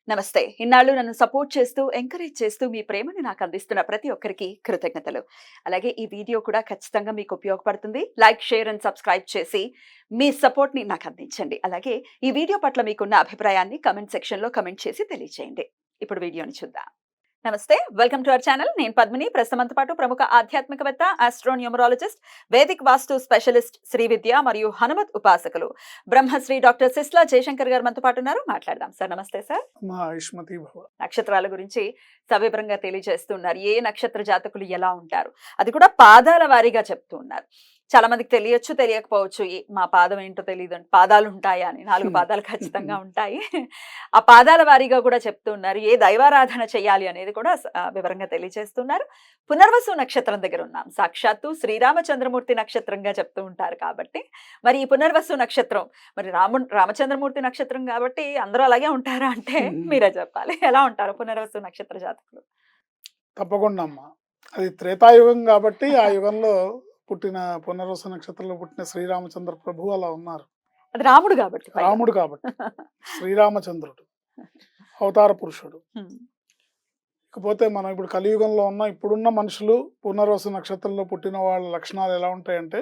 నమస్తే. ఇన్నాళ్ళు నన్ను సపోర్ట్ చేస్తూ, ఎంకరేజ్ చేస్తూ మీ ప్రేమని నాకు అందిస్తున్న ప్రతి ఒక్కరికి కృతజ్ఞతలు. అలాగే ఈ వీడియో కూడా ఖచ్చితంగా మీకు ఉపయోగపడుతుంది. లైక్, షేర్ అండ్ సబ్స్క్రైబ్ చేసి మీ సపోర్ట్‌ని నాకు అందించండి. అలాగే ఈ వీడియో పట్ల మీకున్న అభిప్రాయాన్ని కామెంట్ సెక్షన్‌లో కామెంట్ చేసి తెలియజేయండి. ఇప్పుడు వీడియోని చూద్దాం. నమస్తే. Welcome to our channel. నేను పద్మిని. ప్రస్తుతంతో పాటు ప్రముఖ ఆధ్యాత్మికవేత్త, ఆస్ట్రోన్యూమరాలజిస్ట్, వేదిక్ వాస్తు స్పెషలిస్ట్, శ్రీ విద్య మరియు హనుమత్ ఉపాసకులు బ్రహ్మశ్రీ డాక్టర్ సిస్లా జయశంకర్ గారు మనతో పాటు ఉన్నారు. మాట్లాడదాం. సార్ నమస్తే సార్. ఆయుష్మతి భవ. నక్షత్రాల గురించి సవివరంగా తెలియజేస్తున్నారు. ఏ నక్షత్ర జాతకులు ఎలా ఉంటారు, అది కూడా పాదాల వారీగా చెప్తూ ఉన్నారు. చాలా మందికి తెలియచ్చు, తెలియకపోవచ్చు. మా పాదం ఏంటో తెలియదు, పాదాలు ఉంటాయా అని. 4 పాదాలు ఖచ్చితంగా ఉంటాయి. ఆ పాదాల వారీగా కూడా చెప్తూ ఉన్నారు. ఏ దైవారాధన చేయాలి అనేది కూడా వివరంగా తెలియజేస్తున్నారు. పునర్వసు నక్షత్రం దగ్గర ఉన్నాం. సాక్షాత్తు శ్రీరామచంద్రమూర్తి నక్షత్రంగా చెప్తూ ఉంటారు కాబట్టి మరి ఈ పునర్వసు నక్షత్రం మరి రామచంద్రమూర్తి నక్షత్రం కాబట్టి అందరూ అలాగే ఉంటారా అంటే మీరే చెప్పాలి. ఎలా ఉంటారు పునర్వసు నక్షత్ర జాతకులు? తప్పకుండా అమ్మా. అది త్రేతాయుగం కాబట్టి ఆ యుగంలో పుట్టిన పునర్వసు నక్షత్రంలో పుట్టిన శ్రీరామచంద్ర ప్రభు అలా ఉన్నారు. అది రాముడు కాబట్టి శ్రీరామచంద్రుడు అవతార పురుషుడు. ఇకపోతే మనం ఇప్పుడు కలియుగంలో ఉన్న ఇప్పుడున్న మనుషులు పునర్వసు నక్షత్రంలో పుట్టిన వాళ్ళ లక్షణాలు ఎలా ఉంటాయంటే,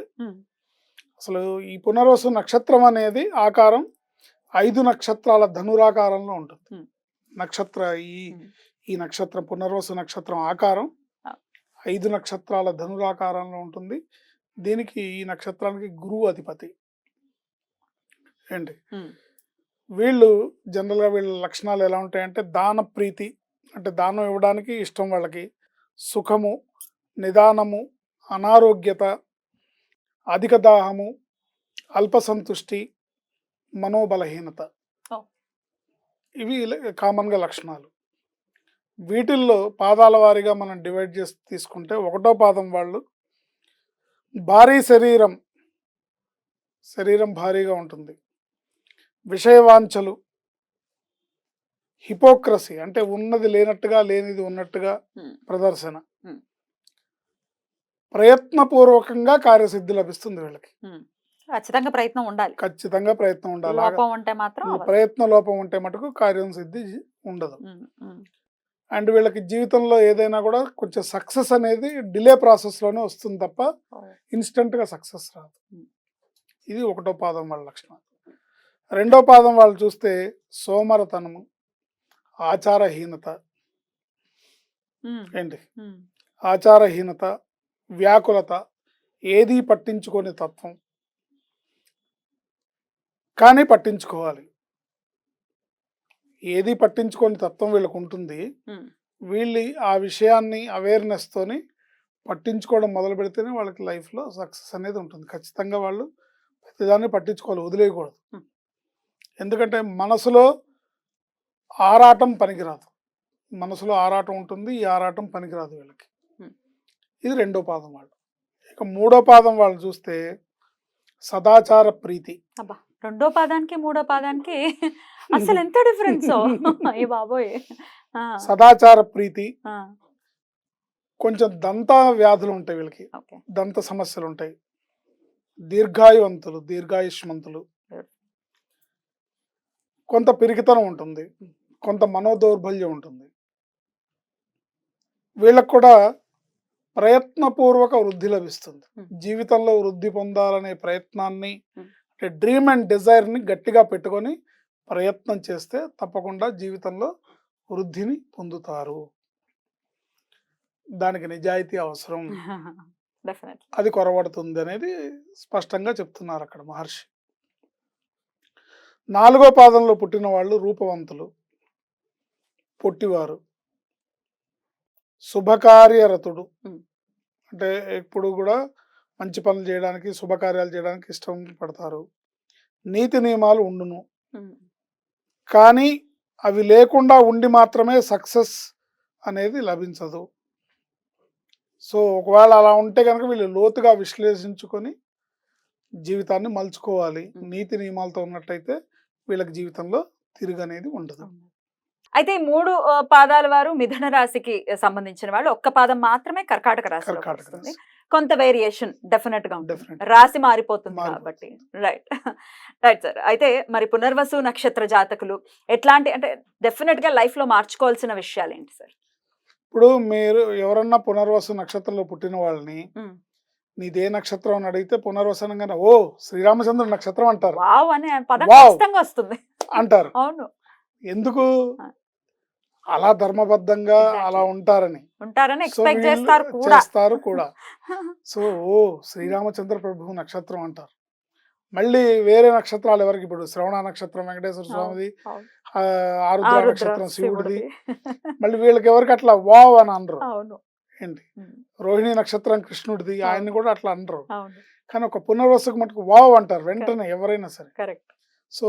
అసలు ఈ పునర్వసు నక్షత్రం అనేది ఆకారం 5 నక్షత్రాల ధనురాకారంలో ఉంటుంది. నక్షత్ర ఈ నక్షత్రం పునర్వసు నక్షత్రం ఆకారం 5 నక్షత్రాల ధనురాకారంలో ఉంటుంది. దీనికి ఈ నక్షత్రానికి గురువు అధిపతి. ఏంటి వీళ్ళు జనరల్గా వీళ్ళ లక్షణాలు ఎలా ఉంటాయంటే, దాన ప్రీతి అంటే దానం ఇవ్వడానికి ఇష్టం వాళ్ళకి, సుఖము, నిదానము, అనారోగ్యత, అధిక దాహము, అల్పసంతుష్టి, మనోబలహీనత, ఇవి కామన్గా లక్షణాలు. వీటిల్లో పాదాల వారీగా మనం డివైడ్ చేసి తీసుకుంటే, 1వ పాదం వాళ్ళు భారీ శరీరం భారీగా ఉంటుంది. విషయవాంఛలు, హిపోక్రసీ అంటే ఉన్నది లేనట్టుగా లేనిది ఉన్నట్టుగా ప్రదర్శన, ప్రయత్నపూర్వకంగా కార్యసిద్ధి లభిస్తుంది వీళ్ళకి. ఖచ్చితంగా ప్రయత్నం ఉండాలి. ప్రయత్న లోపం ఉంటే మటుకు కార్యం సిద్ధి ఉండదు. అండ్ వీళ్ళకి జీవితంలో ఏదైనా కూడా కొంచెం సక్సెస్ అనేది డిలే ప్రాసెస్లోనే వస్తుంది తప్ప ఇన్స్టెంట్గా సక్సెస్ రాదు. ఇది 1వ పాదం వాళ్ళ లక్షణాలు. 2వ పాదం వాళ్ళు చూస్తే సోమరతనము, ఆచారహీనత, ఆచారహీనత, వ్యాకులత, ఏదీ పట్టించుకోని తత్వం, కానీ పట్టించుకోవాలి. ఏది పట్టించుకోని తత్వం వీళ్ళకు ఉంటుంది. వీళ్ళు ఆ విషయాన్ని అవేర్నెస్ తోని పట్టించుకోవడం మొదలు పెడితేనే వాళ్ళకి లైఫ్లో సక్సెస్ అనేది ఉంటుంది. ఖచ్చితంగా వాళ్ళు ప్రతిదాన్ని పట్టించుకోవాలి, వదిలేయకూడదు. ఎందుకంటే మనసులో ఆరాటం పనికిరాదు. మనసులో ఆరాటం ఉంటుంది, ఈ ఆరాటం పనికిరాదు వీళ్ళకి. ఇది 2వ పాదం వాళ్ళు. ఇక 3వ పాదం వాళ్ళు చూస్తే సదాచార ప్రీతి. 2వ పాదానికి 3వ పాదానికి అసలు ఎంత డిఫరెన్స్ బాబోయ్. సదాచార ప్రీతి, కొంచెం దంత వ్యాధులు ఉంటాయి వీళ్ళకి, దంత సమస్యలు ఉంటాయి. దీర్ఘాయుష్మంతులు, కొంత పిరికితనం ఉంటుంది, కొంత మనోదౌర్బల్యం ఉంటుంది. వీళ్ళకు కూడా ప్రయత్నపూర్వక వృద్ధి లభిస్తుంది. జీవితంలో వృద్ధి పొందాలనే ప్రయత్నాన్ని, డ్రీమ్ అండ్ డిజైర్ని గట్టిగా పెట్టుకొని ప్రయత్నం చేస్తే తప్పకుండా జీవితంలో వృద్ధిని పొందుతారు. దానికి నిజాయితీ అవసరం, అది కొరవడుతుంది అనేది స్పష్టంగా చెప్తున్నారు అక్కడ మహర్షి. 4వ పాదంలో పుట్టిన వాళ్ళు రూపవంతులు, పొట్టివారు, శుభకార్యరతుడు అంటే ఎప్పుడు కూడా మంచి పనులు చేయడానికి, శుభకార్యాలు చేయడానికి ఇష్టం పడతారు. నీతి నియమాలు ఉండును, కానీ అవి లేకుండా ఉండి మాత్రమే సక్సెస్ అనేది లభించదు. సో ఒకవేళ అలా ఉంటే కనుక వీళ్ళు లోతుగా విశ్లేషించుకొని జీవితాన్ని మలుచుకోవాలి. నీతి నియమాలతో ఉన్నట్టయితే వీళ్ళకి జీవితంలో తిరుగు అనేది ఉండదు. అయితే 3 పాదాల వారు మిథున రాశికి సంబంధించిన వాళ్ళు, 1 పాదం మాత్రమే కర్కాటక రాశి. కొంత వేరియేషన్ డెఫినెట్ గా ఉంటుంది. డెఫినెట్ రాశి మారిపోతుంది మారిపోతుంది. కాబట్టి. రైట్. Right sir. అయితే మరి పునర్వసు నక్షత్ర జాతకులు ఎట్లాంటి అంటే డెఫినెట్ గా లైఫ్ లో మార్చుకోవాల్సిన విషయాలు ఏంటి సార్? ఇప్పుడు మీరు ఎవరన్నా పునర్వసు నక్షత్రంలో పుట్టిన వాళ్ళని నీదే నక్షత్రం అని అడిగితే పునర్వసనంగానే ఓ శ్రీరామచంద్ర నక్షత్రం అంటారు. వావ్ అనే పదం వావ్. ఖచ్చితంగా వస్తుంది. అంటారు. అవును. ఎందుకు? ఆ. అలా ధర్మబద్ధంగా Exactly. అలా ఉంటారని. ఉంటారని సో ఎక్స్పెక్ట్ వీళ్ళు చేస్తారు కూడా. చేస్తారు కూడా. సో ఓ శ్రీరామచంద్ర ప్రభువు నక్షత్రం అంటారు. మళ్ళీ వేరే నక్షత్రాలు ఎవరికి ఇప్పుడు శ్రవణ నక్షత్రం వెంకటేశ్వర స్వామిది, అవును. ఆరుద్ర ఆరుద్ర నక్షత్రం శివుడిది. శివుడిది. మళ్ళీ వీళ్ళకి ఎవరికి అట్లా వావ్ అని అనరు. అవును. ఏంటి ఉమ్. రోహిణి నక్షత్రం కృష్ణుడిది, అవును. ఆయన్ని కూడా అట్లా అనరు. అవును. కానీ ఒక పునర్వసుకు మటుకు వావ్ అంటారు వెంటనే ఎవరైనా సరే. కరెక్ట్. సో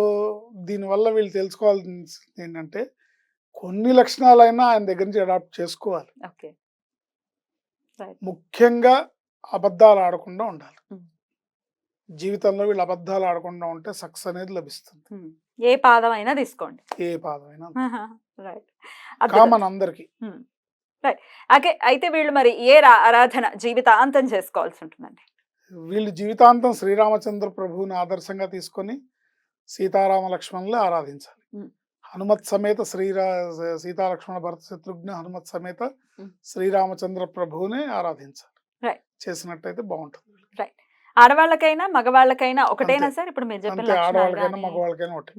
దీనివల్ల వీళ్ళు తెలుసుకోవాల్సింది ఏంటంటే కొన్ని లక్షణాలైనా ఆయన దగ్గర నుంచి అడాప్ట్ చేసుకోవాలి. ఓకే. రైట్. ముఖ్యంగా అబద్ధాలు ఆడకుండా ఉండాలి. ఉమ్. జీవితంలో వీళ్ళు అబద్ధాలు ఆడకుండా ఉంటే సక్సెస్ అనేది లభిస్తుంది. ఏ పాదం అయినా తీసుకోండి. ఏ పాదమైనా రైట్. కామన్ అందరికి. అయితే వీళ్ళు మరి ఏ ఆరాధన జీవితాంతం చేసుకోవాల్సి ఉంటుందండి? వీళ్ళు జీవితాంతం శ్రీరామచంద్ర ప్రభువుని ఆదర్శంగా తీసుకొని సీతారామ లక్ష్మణులు ఆరాధించాలి. ఉమ్. హనుమత్ సమేత సీతాలక్ష్మణ భరత శత్రుఘ్న హనుమత్ సమేత ఉమ్. శ్రీరామచంద్ర ప్రభువునే ఆరాధించాలి. రైట్. చేసినట్టయితే బాగుంటుంది. రైట్. ఆడవాళ్ళకైనా మగవాళ్ళకైనా ఒకటేనా అంతే. సార్ ఇప్పుడు మీరు చెప్పిన అంతే, లక్షణాలు ఆడవాళ్ళకైనా గానీ? మగవాళ్ళకైనా ఒకటి,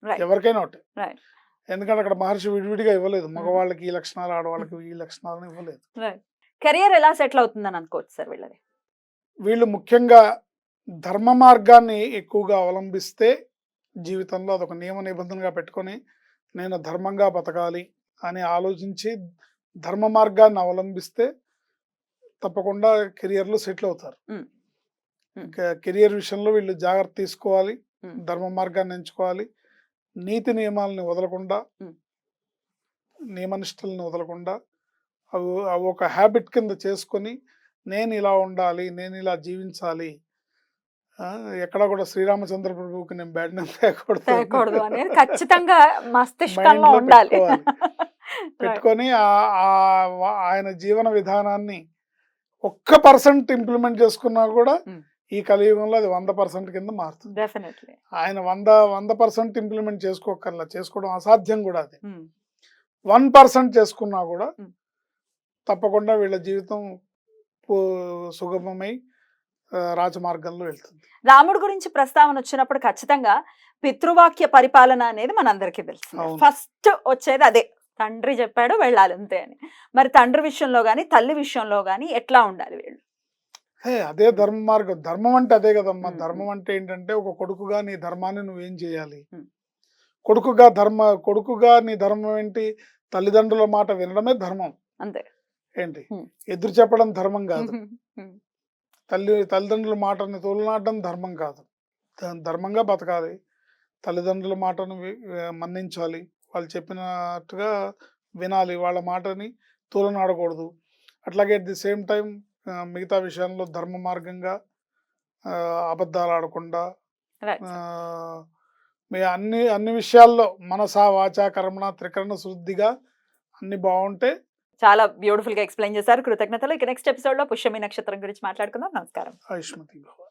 రైట్. ఎవరికైనా ఒకటి. రైట్. ఎందుకంటే అక్కడ మహర్షి విడివిడిగా ఇవ్వలేదు. మగవాళ్ళకి ఈ లక్షణాలు, ఆడవాళ్ళకి ఈ లక్షణాలను ఇవ్వలేదు. రైట్. కెరియర్ ఎలా సెటిల్ అవుతుందని అనుకోవచ్చు సార్ వీళ్ళది? వీళ్ళు ముఖ్యంగా ధర్మ మార్గాన్ని ఎక్కువగా అవలంబిస్తే జీవితంలో అదొక నియమ నిబంధనగా పెట్టుకొని నేను ధర్మంగా బతకాలి అని ఆలోచించి ధర్మ మార్గాన్ని అవలంబిస్తే తప్పకుండా కెరియర్లో సెటిల్ అవుతారు. ఉమ్. ఉమ్. కెరియర్ విషయంలో వీళ్ళు జాగ్రత్త తీసుకోవాలి, ఉమ్. ధర్మ మార్గాన్ని ఎంచుకోవాలి, నీతి నియమాలని వదలకుండా, ఉమ్. నియమనిష్టలను వదలకుండా అవి ఒక హ్యాబిట్ కింద చేసుకొని నేను ఇలా ఉండాలి, నేను ఇలా జీవించాలి, ఎక్కడా కూడా శ్రీరామచంద్ర ప్రభువుకి నేను బ్యాడ్ నేమ్ తేకూడదు అనేది ఖచ్చితంగా మస్తిష్కంలో మైండ్లో ఉండాలి. పెట్టుకోవాలి. రైట్. పెట్టుకొని ఆయన జీవన విధానాన్ని 1% ఇంప్లిమెంట్ చేసుకున్నా కూడా ఉమ్. ఈ కలియుగంలో అది 100% కింద మారుతుంది. డెఫినెట్లీ. ఆయన 100% ఇంప్లిమెంట్ చేసుకోకర్లా, చేసుకోవడం అసాధ్యం కూడా. అది 1% చేసుకున్నా కూడా ఉమ్. తప్పకుండా వీళ్ళ జీవితం సుగమమై రాజమార్గంలో వెళ్తుంది. రాముడి గురించి ప్రస్తావన వచ్చినప్పుడు ఖచ్చితంగా పితృవాక్య పరిపాలన అనేది మనందరికీ తెలుసు. అవును. ఫస్ట్ వచ్చేది అదే, తండ్రి చెప్పాడు వెళ్ళాలి అంతే అని. మరి తండ్రి విషయంలో గాని తల్లి విషయంలో గాని ఎట్లా ఉండాలి వీళ్ళు? అదే ధర్మ మార్గం. ధర్మం అంటే అదే కదమ్మా. ఉమ్. ధర్మం అంటే ఏంటంటే ఒక కొడుకుగా నీ ధర్మాన్ని నువ్వేం చేయాలి. ఉమ్. కొడుకుగా నీ ధర్మం ఏంటి? తల్లిదండ్రుల మాట వినడమే ధర్మం. అంతే. ఏంటి ఉమ్. ఎదురు చెప్పడం ధర్మం కాదు. ఉమ్. తల్లిదండ్రుల మాటని తోలనాడడం ధర్మం కాదు. ధర్మంగా బతకాలి, తల్లిదండ్రుల మాటను మన్నించాలి, వాళ్ళు చెప్పినట్టుగా వినాలి, వాళ్ళ మాటని తోలనాడకూడదు. అట్లాగే అట్ ది సేమ్ టైం మిగతా విషయాల్లో ధర్మ మార్గంగా అబద్ధాలు ఆడకుండా రైట్. అన్ని విషయాల్లో మనసా వాచా కర్మణ త్రికరణ శుద్ధిగా అన్ని బాగుంటే. చాలా బ్యూటిఫుల్ గా ఎక్స్ప్లెయిన్ చేశారు. కృతజ్ఞతలు. ఇక నెక్స్ట్ ఎపిసోడ్ లో పుష్యమి నక్షత్రం గురించి మాట్లాడుకుందాం. నమస్కారం. ఆయుష్మతి భవ.